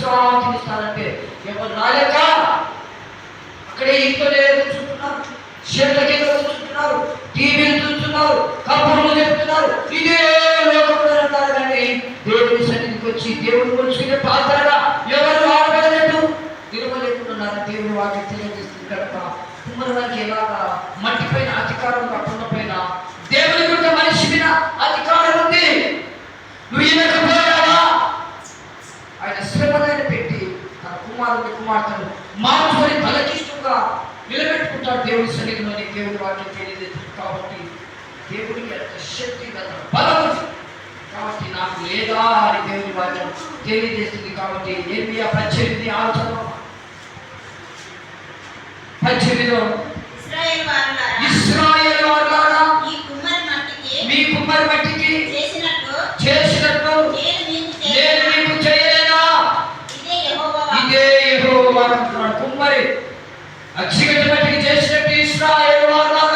విశ్రాంతిని ఇస్తానంటే ఎవరు రాలేక అక్కడే ఇంట్లోనే కూర్చుంటున్నారు, షెడ్ల కింద కూర్చుంటున్నారు, టీవీలు చూస్తున్నారు, కబుర్లు చెప్తున్నారు, ఇదే లోకంలో అంటారు. కానీ దేవుని సన్నిధికి వచ్చి దేవుని కొలుచుకునే పాత్రగా ఎవరు ఆడబడలేదు తిరగలేకుంటున్నారు. దేవుని వాటికి తెలియజేస్తుంది కనుక కుమ్మరి వారికి ఎలాగా మట్టి పైన అధికారం కాకుండా పైన దేవుని యొక్క మనిషి మీద అధికారం ఉంది. నువ్వు ఇవ్వకపోయావా? ఆయన శ్రమలను పెట్టి తన కుమార్తెను మార్చుకొని తలకిష్టంగా నిలబెట్టుకుంటాడు దేవుని సన్నిధిలోని. దేవుని వాటిని తెలియజేస్తుంది కాబట్టి దేవుడికి అంత శక్తి అంత బలం ఉంది కాబట్టి నాకు లేదా అని దేవుని వాక్యం తెలియజేస్తుంది. కాబట్టి ఏమియా 18 ఆలోచన 18లో ఇశ్రాయేలు వారులారా మీ కుమ్మరి మట్టికి చేసినట్టు నేను మీకు చేయలేదా? ఇదే యెహోవా అంటున్నాడు. కుమ్మరి అక్షిగడ్డ మట్టికి చేసినట్టు ఇశ్రాయేలు వారులారా